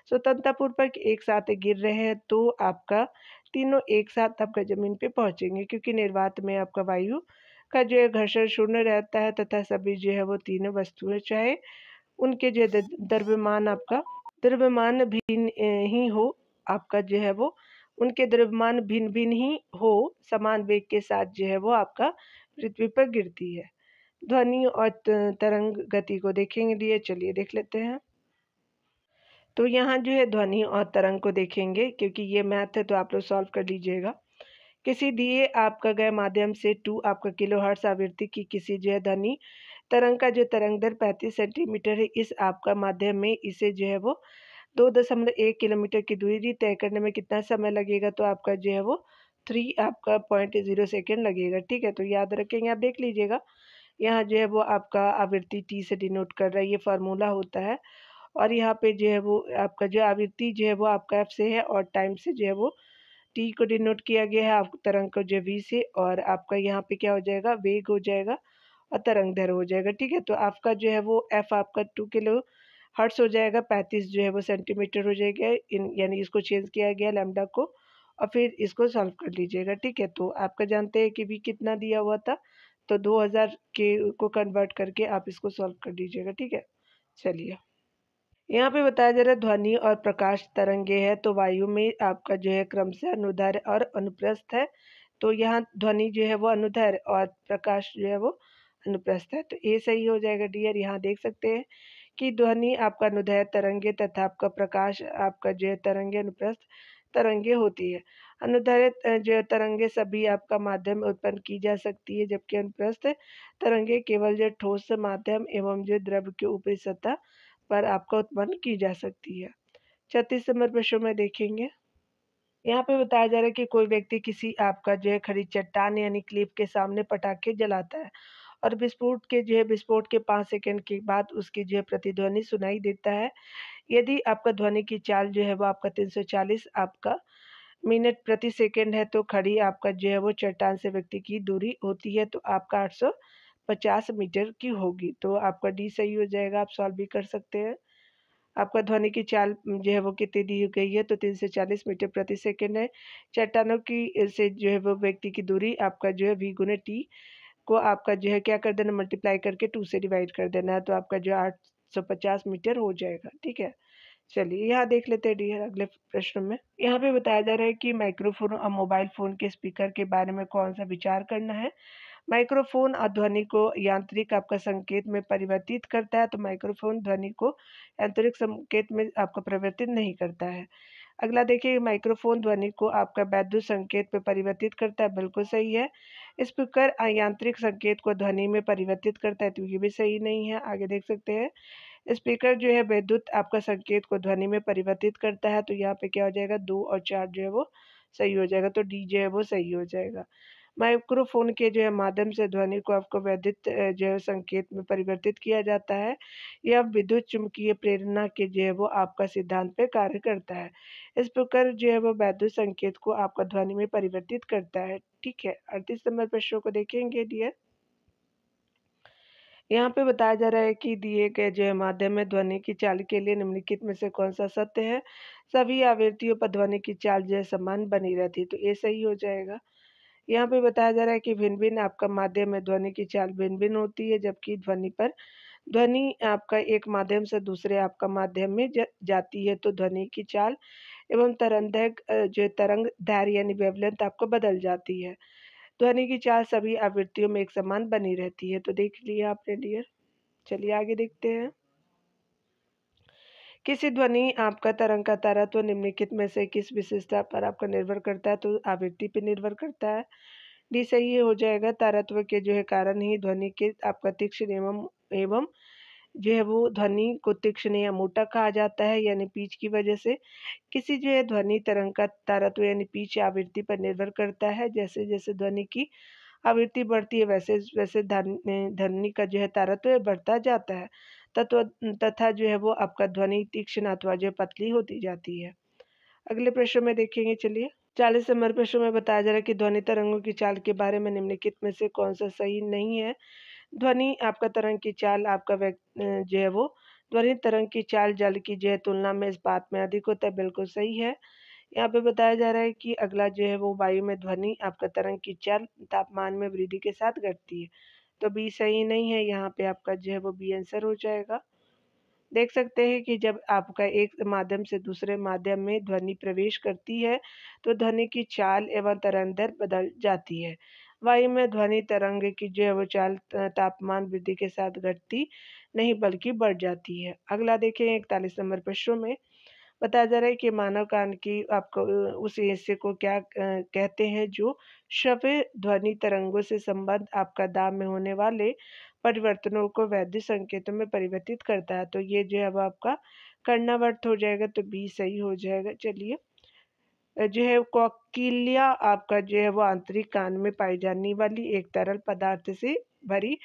स्वतंत्रतापूर्वक एक साथ गिर रहे हैं तो आपका तीनों एक साथ आपका जमीन पे पहुंचेंगे, क्योंकि निर्वात में आपका वायु का जो है घर्षण शून्य रहता है तथा सभी जो है वो तीनों वस्तुएं चाहे उनके जो द्रव्यमान आपका द्रव्यमान भिन्न ही हो, आपका जो है वो उनके द्रव्यमान भिन्न भिन्न ही हो, समान वेग के साथ जो है वो आपका पृथ्वी पर गिरती है। ध्वनि और तरंग गति को देखेंगे लिए, चलिए देख लेते हैं। तो यहाँ जो है ध्वनि और तरंग को देखेंगे, क्योंकि ये मैथ है तो आप लोग सॉल्व कर लीजिएगा। किसी दिए आपका गए माध्यम से 2 आपका किलोहर्ट्ज आवृत्ति की किसी जो है ध्वनि तरंग का जो तरंग दर 35 सेंटीमीटर है, इस आपका माध्यम में इसे जो है वो 2.1 किलोमीटर की दूरी तय करने में कितना समय लगेगा, तो आपका जो है वो 3 आपका 0.0 सेकेंड लगेगा, ठीक है। तो याद रखेंगे, आप देख लीजिएगा। यहाँ जो है वो आपका आवृत्ति टी से डिनोट कर रहा है, ये फार्मूला होता है। और यहाँ पे जो है वो आपका जो आवृत्ति जो है वो आपका एफ से है, और टाइम से जो है वो टी को डिनोट किया गया है, आपको तरंग को जो वी से, और आपका यहाँ पे क्या हो जाएगा, वेग हो जाएगा और तरंग दैर्घ्य हो जाएगा, ठीक है। तो आपका जो है वो एफ आपका 2 किलो हर्ट्स हो जाएगा, 35 जो है वो सेंटीमीटर हो जाएगा, यानी इसको चेंज किया गया लैम्डा को, और फिर इसको सॉल्व कर लीजिएगा, ठीक है। तो आपका जानते हैं कि भी कितना दिया हुआ था, तो 2000 के को कन्वर्ट करके आप इसको सॉल्व कर लीजिएगा, ठीक है। चलिए, यहाँ पे बताया जा रहा है ध्वनि और प्रकाश तरंगे है, तो वायु में आपका जो है क्रमशः अनुदैर्घ्य और अनुप्रस्थ है। तो यहाँ ध्वनि जो है वो अनुदैर्घ्य और प्रकाश जो है वो अनुप्रस्थ है, तो ये सही हो जाएगा डियर। यहाँ देख सकते हैं कि ध्वनि आपका अनुदैर्घ्य तरंगे तथा आपका प्रकाश आपका जो है तरंगे अनुप्रस्थ तरंगे होती है। अनुदैर्घ्य जो है तरंगे सभी आपका माध्यम में उत्पन्न की जा सकती है, जबकि अनुप्रस्थ तरंगे केवल जो ठोस माध्यम एवं जो द्रव के ऊपरी सतह पर आपका उत्पन्न की जा सकती है। 36 नंबर प्रश्न में देखेंगे। यहाँ पे बताया जा रहा है कि कोई व्यक्ति किसी आपका जो है खड़ी चट्टान यानी क्लिफ के सामने पटाखे जलाता है, और विस्फोट के 5 सेकंड के बाद उसकी जो है प्रतिध्वनि सुनाई देता है। यदि आपका ध्वनि की चाल जो है वो आपका 340 आपका मिनट प्रति सेकंड है, तो खड़ी आपका जो है वो चट्टान से व्यक्ति की दूरी होती है, तो आपका 850 मीटर की होगी। तो आपका डी सही हो जाएगा, आप सॉल्व भी कर सकते हैं। आपका ध्वनि की चाल जो है वो कितनी दी गई है, तो 340 मीटर प्रति सेकंड है। चट्टानों की से जो है वो व्यक्ति की दूरी आपका जो है v गुने टी को आपका जो है क्या कर देना, मल्टीप्लाई करके 2 से डिवाइड कर देना है, तो आपका जो 850 मीटर हो जाएगा, ठीक है। चलिए, यहाँ देख लेते हैं डियर अगले प्रश्न में। यहाँ पे बताया जा रहा है कि माइक्रोफोन और मोबाइल फोन के स्पीकर के बारे में कौन सा विचार करना है। माइक्रोफोन ध्वनि को यांत्रिक आपका संकेत में परिवर्तित करता है, तो माइक्रोफोन ध्वनि को यांत्रिक संकेत में आपका परिवर्तित नहीं करता है। अगला देखिए, माइक्रोफोन ध्वनि को आपका वैद्युत संकेत में परिवर्तित करता है, बिल्कुल सही है। स्पीकर यांत्रिक संकेत को ध्वनि में परिवर्तित करता है, तो ये भी सही नहीं है। आगे देख सकते हैं, स्पीकर जो है विद्युत आपका संकेत को ध्वनि में परिवर्तित करता है, तो यहाँ पे क्या हो जाएगा, 2 और 4 जो है वो सही हो जाएगा, तो डी जो है वो सही हो जाएगा। माइक्रोफोन के जो है माध्यम से ध्वनि को आपको वैद्युत जो है संकेत में परिवर्तित किया जाता है। यह विद्युत चुम्बकीय प्रेरणा के जो है वो आपका सिद्धांत पे कार्य करता है। इस प्रकार जो है वो वैद्युत संकेत को आपका ध्वनि में परिवर्तित करता है। ठीक है, 38 नंबर प्रश्न को देखेंगे डियर। यहाँ पे बताया जा रहा है कि दिए गए जो है माध्यम में ध्वनि की चाल के लिए निम्नलिखित में से कौन सा सत्य है। सभी आवृत्तियों पर ध्वनि की चाल जो है समान बनी रहती है, तो ये सही हो जाएगा। यहाँ पे बताया जा रहा है कि भिन्न-भिन्न आपका माध्यम में ध्वनि की चाल भिन्न-भिन्न होती है, जबकि ध्वनि आपका एक माध्यम से दूसरे आपका माध्यम में जाती है, तो ध्वनि की चाल एवं जो तरंग दैर्घ्य यानी वेवलेंथ आपको बदल जाती है। ध्वनि की चाल सभी आवृत्तियों में एक समान बनी रहती है, तो देख लिया आपने डियर। चलिए आगे देखते हैं। किसी ध्वनि आपका तरंग का तारतम्य निम्नलिखित में से किस विशेषता पर आपका निर्भर करता है, तो आवृत्ति पे निर्भर करता है। डी सही हो जाएगा। तारतम्य के जो है कारण ही ध्वनि के आपका तीक्ष्ण एवं जो है वो ध्वनि को तीक्ष्ण या मोटा कहा जाता है, यानी पिच की वजह से। किसी जो है ध्वनि तरंग का तारतम्य यानी पिच आवृत्ति पर निर्भर करता है। जैसे जैसे ध्वनि की आवृत्ति बढ़ती है, वैसे वैसे ध्वनि का जो है तारतम्य बढ़ता जाता है। तत्व तथा जो है वो आपका ध्वनि तीक्ष्ण अथवा जो पतली होती जाती है। अगले प्रश्न में देखेंगे, चलिए। 40 नंबर प्रश्न में बताया जा रहा है कि ध्वनि तरंगों की चाल के बारे में निम्नलिखित में से कौन सा सही नहीं है। ध्वनि आपका तरंग की चाल आपका जो है वो ध्वनि तरंग की चाल जल की जो है तुलना में इस्पात में अधिक होता है, बिल्कुल सही है। यहाँ पे बताया जा रहा है कि अगला जो है वो वायु में ध्वनि आपका तरंग की चाल तापमान में वृद्धि के साथ घटती है, तो बी सही नहीं है। यहाँ पे आपका जो है वो बी आंसर हो जाएगा। देख सकते हैं कि जब आपका एक माध्यम से दूसरे माध्यम में ध्वनि प्रवेश करती है, तो ध्वनि की चाल एवं तरंग दर बदल जाती है। वायु में ध्वनि तरंग की जो है वो चाल तापमान वृद्धि के साथ घटती नहीं बल्कि बढ़ जाती है। अगला देखें, 41 नंबर प्रश्न में बताया जा रहा है कि मानव कान की आपको उस हिस्से को क्या कहते हैं जो श्रव्य ध्वनि तरंगों से संबद्ध आपका दाब में होने वाले परिवर्तनों को वैद्युत संकेतों में परिवर्तित करता है, तो ये जो है वो आपका कर्णावर्त हो जाएगा, तो बी सही हो जाएगा। चलिए, जो है कोकिलिया आपका जो है वो आंतरिक कान में पाई जाने वाली एक तरल पदार्थ से भरी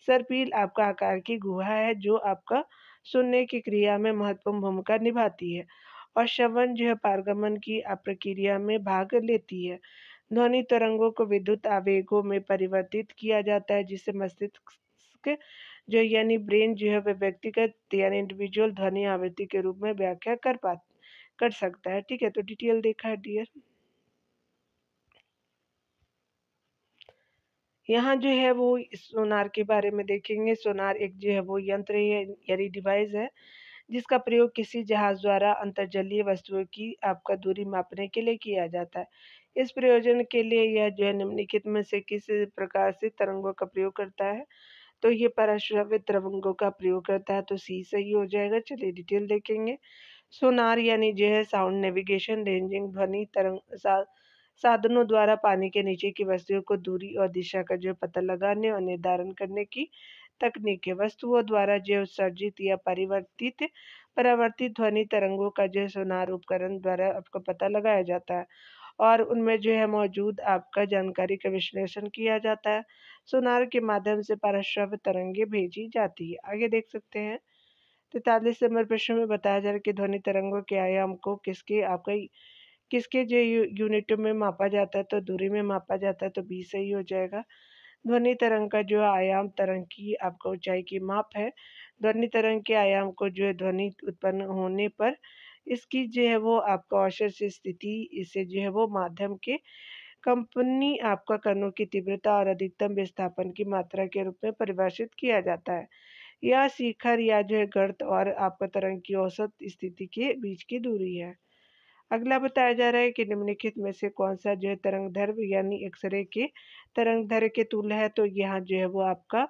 सर्पिल आपका आकार की गुहा है, जो आपका सुनने की क्रिया में महत्वपूर्ण भूमिका निभाती है और श्रवण जो है पारगमन की प्रक्रिया में भाग लेती है। ध्वनि तरंगों को विद्युत आवेगों में परिवर्तित किया जाता है, जिससे मस्तिष्क जो यानी ब्रेन जो है वह व्यक्तिगत यानी इंडिविजुअल ध्वनि आवृत्ति के रूप में व्याख्या कर सकता है। ठीक है, तो डिटेल देखा है डियर। यहाँ जो है वो सोनार के बारे में देखेंगे। सोनार एक जो है वो यंत्र है यानी डिवाइस है, जिसका प्रयोग किसी जहाज द्वारा अंतर्जलीय वस्तुओं की आपका दूरी मापने के लिए किया जाता है। इस प्रयोजन के लिए यह जो है निम्नलिखित में से किस प्रकार से तरंगों का प्रयोग करता है, तो ये पराश्रव्य तरंगों का प्रयोग करता है, तो सी सही हो जाएगा। चलिए डिटेल देखेंगे। सोनार यानी जो है साउंड नेविगेशन रेंजिंग ध्वनि साधनों द्वारा पानी के नीचे की वस्तुओं को दूरी और दिशा का जो पता लगाने और निर्धारण करने की तकनीक है। वस्तुओं द्वारा जो उत्सर्जित या परावर्तित ध्वनि तरंगों का जो सोनार उपकरण द्वारा आपको पता लगाया जाता है और उनमें जो है मौजूद आपका जानकारी का विश्लेषण किया जाता है। सोनार के माध्यम से पराश्रव्य तरंगे भेजी जाती है। आगे देख सकते हैं। 43 नंबर प्रश्न में बताया जा रहा है कि ध्वनि तरंगों के आयाम को किसके जो यूनिट में मापा जाता है, तो दूरी में मापा जाता है, तो बी सही हो जाएगा। ध्वनि तरंग का जो आयाम तरंग की आपका ऊंचाई की माप है। ध्वनि तरंग के आयाम को जो है ध्वनि उत्पन्न होने पर इसकी जो है वो आपका औसत से स्थिति इसे जो है वो माध्यम के कंपनी आपका कणों की तीव्रता और अधिकतम विस्थापन की मात्रा के रूप में परिभाषित किया जाता है। यह शिखर या जो है गर्त और आपका तरंग की औसत स्थिति के बीच की दूरी है। अगला बताया जा रहा है कि निम्नलिखित में से कौन सा जो है तरंग दैर्घ्य यानी एक्सरे के तरंग दैर्घ्य के तुल्य है, तो यहाँ जो है वो आपका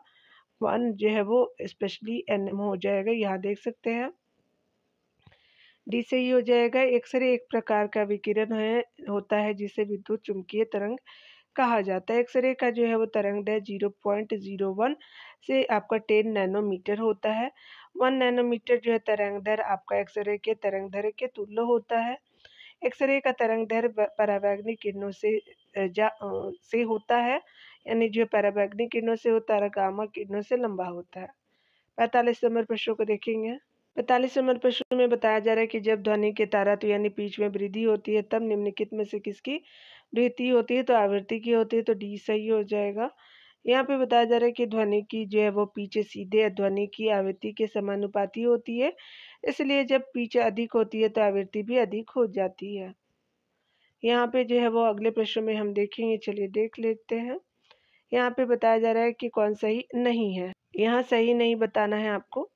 1 जो है वो स्पेशली एनएम हो जाएगा। यहाँ देख सकते हैं। डी सही हो जाएगा। एक्स-रे एक प्रकार का विकिरण होता है जिसे विद्युत चुम्बकीय तरंग कहा जाता है। एक्स-रे का जो है वो तरंगदैर्घ्य 0.01 से आपका 10 नैनोमीटर होता है। 1 नैनोमीटर जो है तरंगदैर्घ्य आपका एक्स-रे के तरंगदैर्घ्य के तुल्य होता है। एक्स-रे का तरंगदैर्घ्य परावैंगनिक किरणों से होता है, यानी जो परावैंगनिक किरणों से होता है, गामा किरणों से लंबा होता है। 45 नंबर प्रश्न को देखेंगे। 45 नंबर प्रश्न में बताया जा रहा है कि जब ध्वनि के तारत्म्य यानी पिच में वृद्धि होती है तब निम्नलिखित में से किसकी वृद्धि होती है? तो आवृत्ति की होती है, तो डी सही हो जाएगा। यहाँ पे बताया जा रहा है कि ध्वनि की जो है वो पिच सीधे ध्वनि की आवृत्ति के समानुपाती होती है, इसलिए जब पिच अधिक होती है तो आवृत्ति भी अधिक हो जाती है। यहाँ पे जो है वो अगले प्रश्न में हम देखेंगे, चलिए देख लेते हैं। यहाँ पे बताया जा रहा है कि कौन सही नहीं है। यहाँ सही नहीं बताना है आपको।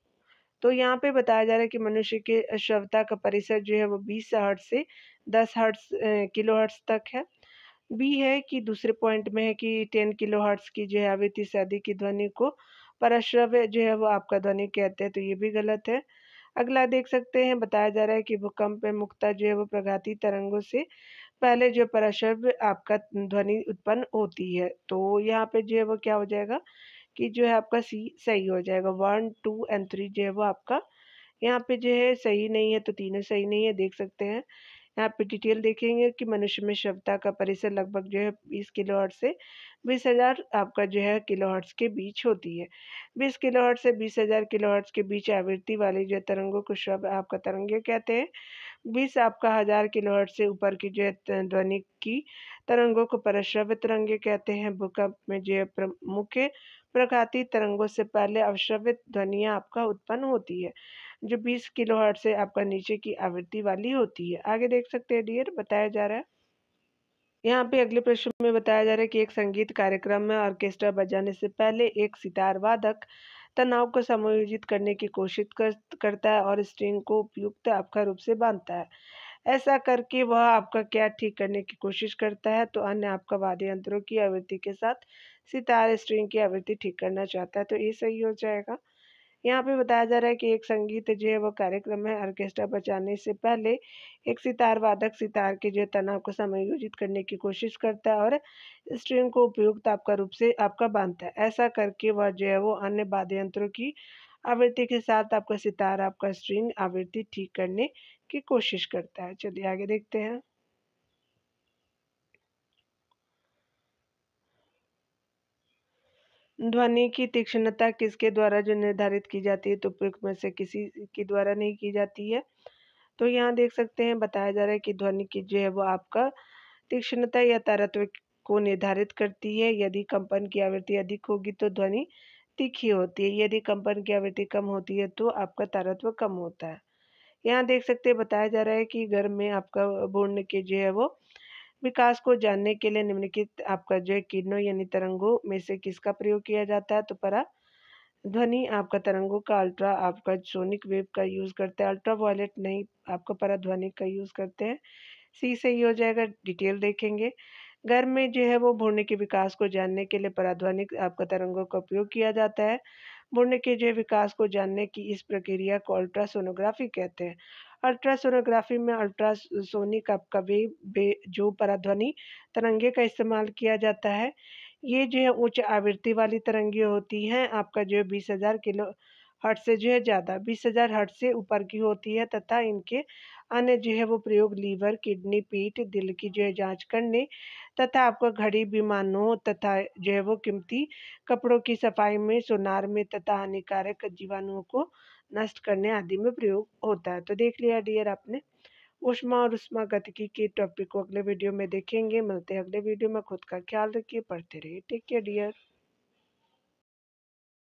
तो यहाँ पे बताया जा रहा है कि मनुष्य के श्रव्यता का परिसर जो है वो 20 हर्ट्ज से 10 हर्ट्ज किलोहर्ट्ज तक है। बी है कि दूसरे पॉइंट में है कि 10 किलोहर्ट्ज की जो है आवृत्ति से अधिक की ध्वनि को परश्रव्य जो है वो आपका ध्वनि कहते हैं, तो ये भी गलत है। अगला देख सकते हैं, बताया जा रहा है कि भूकंप में मुक्ता जो है वो प्रघाती तरंगों से पहले जो परश्रव्य आपका ध्वनि उत्पन्न होती है। तो यहाँ पे जो है वो क्या हो जाएगा कि जो है आपका सी सही हो जाएगा। 1, 2 एंड 3 जो है वो आपका यहाँ पे जो है सही नहीं है, तो तीनों सही नहीं है, देख सकते हैं। यहाँ पे डिटेल देखेंगे कि मनुष्य में श्रव्यता का परिसर लगभग जो है 20 किलोहर्ट्ज से 20,000 आपका जो है किलोहर्ट्ज के बीच होती है। 20 किलोहर्ट्ज से 20,000 किलोहर्ट्ज के बीच आवृत्ति वाली जो तरंगों को श्रव्य आपका तरंगे कहते हैं। 20 आपका 1000 किलोहर्ट्ज से ऊपर की जो है ध्वनि की तरंगों को परश्रव्य तरंगे कहते हैं। भूकंप में जो है मुख्य प्रघाती तरंगों से पहले अवश्रव्य ध्वनियाँ आपका उत्पन्न होती है, जो 20 किलोहर्ट्ज से आपका नीचे की आवृत्ति वाली होती है। आगे देख सकते हैं डियर, बताया जा रहा है। यहाँ पे अगले प्रश्न में बताया जा रहा है कि एक संगीत कार्यक्रम में ऑर्केस्ट्रा बजाने से पहले एक सितार वादक तनाव को समायोजित करने की कोशिश करता है और स्ट्रिंग को उपयुक्त आपका रूप से बांधता है। ऐसा करके वह आपका क्या ठीक करने की कोशिश करता है? तो अन्य आपका वाद्य यंत्रों की आवृत्ति के साथ सितार स्ट्रिंग की आवृत्ति ठीक करना चाहता है, तो ये सही हो जाएगा। यहाँ पे बताया जा रहा है कि एक संगीत जो है वो कार्यक्रम है, ऑर्केस्ट्रा बजाने से पहले एक सितार वादक सितार के जो है तनाव को समायोजित करने की कोशिश करता है और स्ट्रिंग को उपयुक्त आपका रूप से आपका बांधता है। ऐसा करके वह जो है वो अन्य वाद्य यंत्रों की आवृत्ति के साथ आपका सितार आपका स्ट्रिंग आवृत्ति ठीक करने की कोशिश करता है। चलिए आगे देखते हैं। ध्वनि की तीक्ष्णता किसके द्वारा जो निर्धारित की जाती है? तो उपयुक्त में से किसी के द्वारा नहीं की जाती है। तो यहाँ देख सकते हैं, बताया जा रहा है कि ध्वनि की जो है वो आपका तीक्ष्णता या तारत्म्य को निर्धारित करती है। यदि कंपन की आवृत्ति अधिक होगी तो ध्वनि तीखी होती है, यदि कंपन की आवृत्ति कम होती है तो आपका तारत्म्य कम होता है। यहाँ देख सकते हैं, बताया जा रहा है कि गर्भ में आपका भ्रूण के जो है वो विकास को जानने के लिए निम्नलिखित आपका जो है किरणों यानी तरंगों में से किसका प्रयोग किया जाता है? तो परा ध्वनि आपका तरंगों का अल्ट्रा आपका सोनिक वेव का यूज़ करते हैं, अल्ट्रा वायलेट नहीं, आपका पराध्वनिक का यूज़ करते हैं। सी सही हो जाएगा, डिटेल देखेंगे। गर्भ में जो है वो भ्रूण के विकास को जानने के लिए पराध्वनिक आपका तरंगों का उपयोग किया जाता है। भ्रूण के जो है विकास को जानने की इस प्रक्रिया को अल्ट्रासोनोग्राफी कहते हैं। अल्ट्रासोनोग्राफी में अल्ट्रासोनिक आपका वेव जो पराध्वनि तरंगे का इस्तेमाल किया जाता है। ये जो है उच्च आवृत्ति वाली तरंगे होती हैं, आपका जो है 20,000 किलो हर्ट्ज से जो है ज़्यादा 20,000 हर्ट्ज से ऊपर की होती है तथा इनके अन्य जो है वो प्रयोग लीवर, किडनी, पीठ, दिल की जो है जाँच करने तथा आपका घड़ी विमानों तथा जो है वो कीमती कपड़ों की सफाई में, सोनार में तथा हानिकारक जीवाणुओं को नष्ट करने आदि में प्रयोग होता है। तो देख लिया डियर आपने। ऊष्मा और ऊष्मागतिकी के टॉपिक को अगले वीडियो में देखेंगे। मिलते हैं अगले वीडियो में। खुद का ख्याल रखिए, पढ़ते रहिए। Take care dear.